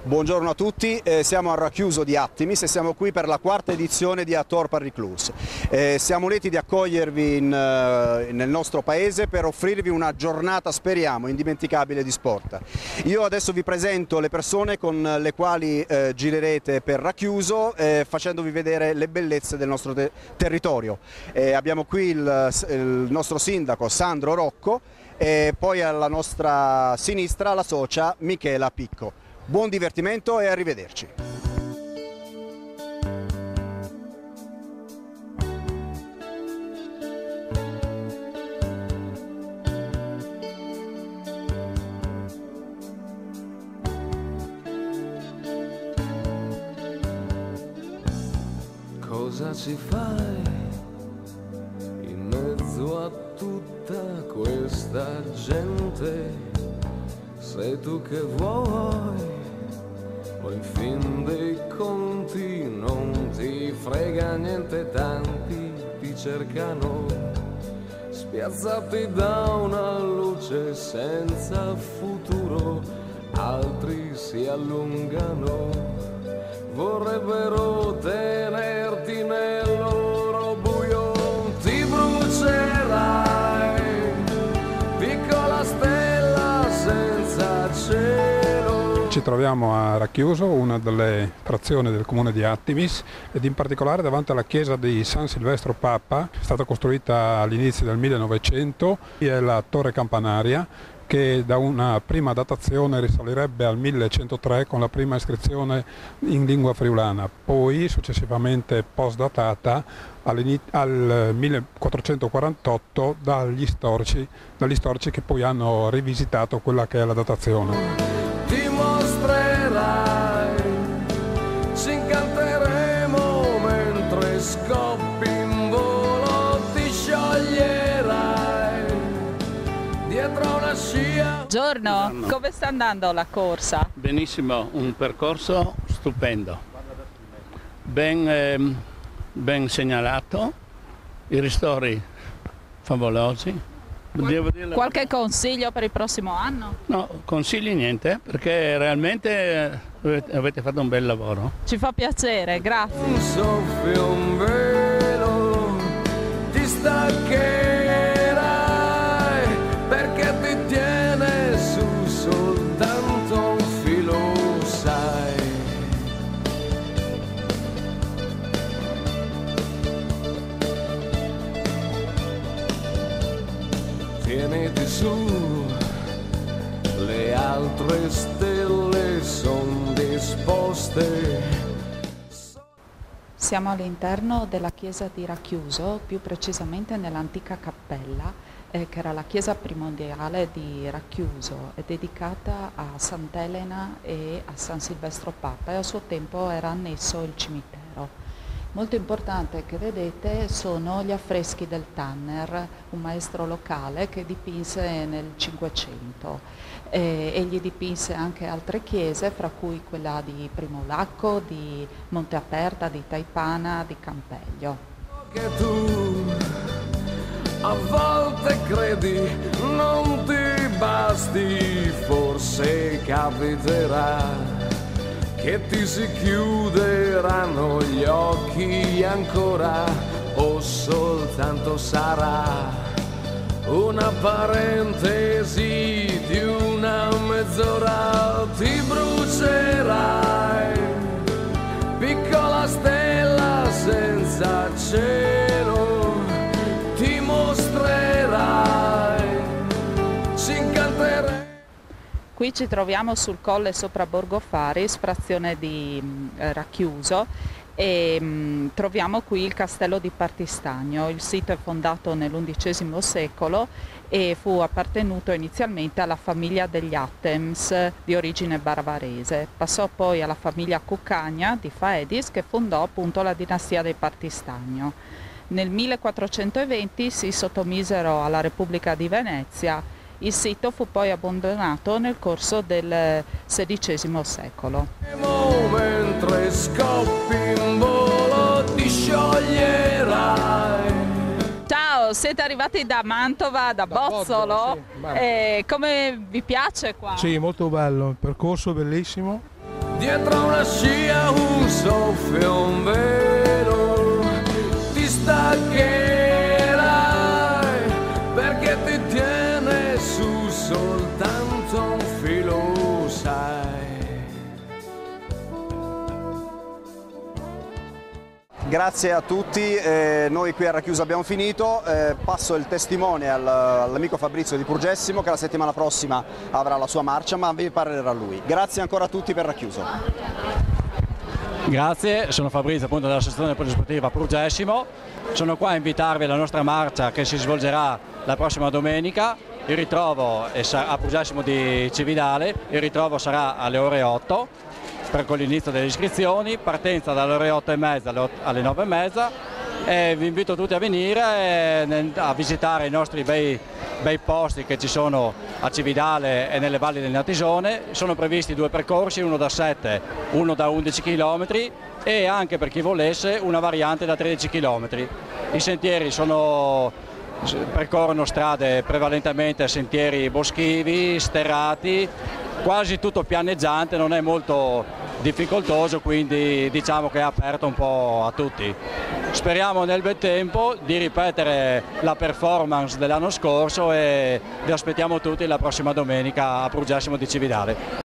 Buongiorno a tutti, siamo al racchiuso di Attimis e siamo qui per la quarta edizione di Ator Pariclus. Siamo lieti di accogliervi nel nostro paese per offrirvi una giornata, speriamo, indimenticabile di sport. Io adesso vi presento le persone con le quali girerete per racchiuso, facendovi vedere le bellezze del nostro territorio. Abbiamo qui il nostro sindaco Sandro Rocco e poi alla nostra sinistra la socia Michela Picco. Buon divertimento e arrivederci. Cosa ci fai in mezzo a tutta questa gente? Sei tu che vuoi, o in fin dei conti non ti frega niente, tanti ti cercano, spiazzati da una luce senza futuro, altri si allungano, vorrebbero tenerti nel loro buio, ti brucerai, piccola stella senza cielo. Ci troviamo a Racchiuso, una delle frazioni del comune di Attimis, ed in particolare davanti alla chiesa di San Silvestro Papa, stata costruita all'inizio del 1900, è la torre campanaria che da una prima datazione risalirebbe al 1103 con la prima iscrizione in lingua friulana, poi successivamente post-datata al 1448 dagli storici che poi hanno rivisitato quella che è la datazione. Ti mostrerai, ci incanteremo mentre scoppi in volo, ti scioglierai dietro una scia. Buongiorno, come sta andando la corsa? Benissimo, un percorso stupendo, ben segnalato, i ristori favolosi. Qualche consiglio per il prossimo anno? No, consigli niente, perché realmente avete fatto un bel lavoro. Ci fa piacere, grazie. Un soffio, un velo, ti staccherai, perché ti tiene su soltanto un filo, sai. Tieniti su, le altre stelle son disposte. Siamo all'interno della chiesa di Racchiuso, più precisamente nell'antica cappella, che era la chiesa primordiale di Racchiuso, è dedicata a Sant'Elena e a San Silvestro Papa e a suo tempo era annesso il cimitero. Molto importante che vedete sono gli affreschi del Tanner, un maestro locale che dipinse nel Cinquecento. Egli dipinse anche altre chiese, fra cui quella di Primolacco, di Monte Aperta, di Taipana, di Campeglio. Che tu a volte credi non ti basti, forse capiterà che ti si chiuderanno gli occhi ancora, o soltanto sarà una parentesi di una mezz'ora, ti brucerai, piccola stella senza cielo, ti mostrerai, ci incanterai. Qui ci troviamo sul colle sopra Borgo Faris, frazione di Racchiuso, e troviamo qui il castello di Partistagno. Il sito è fondato nell'XI secolo e fu appartenuto inizialmente alla famiglia degli Attems di origine barbarese. Passò poi alla famiglia Cuccagna di Faedis, che fondò appunto la dinastia dei Partistagno. Nel 1420 si sottomisero alla Repubblica di Venezia. Il sito fu poi abbandonato nel corso del XVI secolo. Mentre scoppi in volo ti scioglierai. Ciao, siete arrivati da Mantova, da Bozzolo? Sì, Come vi piace qua? sì, molto bello, il percorso bellissimo. dietro una scia un soffio, un velo, ti staccherai perché ti tiene su soltanto un filo, sai. Grazie a tutti, noi qui a Racchiuso abbiamo finito, passo il testimone all'amico Fabrizio di Purgessimo che la settimana prossima avrà la sua marcia, ma vi parlerà lui. Grazie ancora a tutti per Racchiuso. Grazie, sono Fabrizio appunto dell'associazione polisportiva Purgessimo, sono qua a invitarvi alla nostra marcia che si svolgerà la prossima domenica. Il ritrovo è a Purgessimo di Cividale, il ritrovo sarà alle ore 8 con l'inizio delle iscrizioni, partenza dalle ore 8:30 alle 9:30 e vi invito tutti a venire a visitare i nostri bei posti che ci sono a Cividale e nelle valli del Natisone. Sono previsti 2 percorsi, uno da 7, uno da 11 km e anche per chi volesse una variante da 13 km. I sentieri percorrono strade prevalentemente sentieri boschivi, sterrati, quasi tutto pianeggiante, non è molto difficoltoso, quindi diciamo che è aperto un po' a tutti. Speriamo nel bel tempo di ripetere la performance dell'anno scorso e vi aspettiamo tutti la prossima domenica a Purgessimo di Cividale.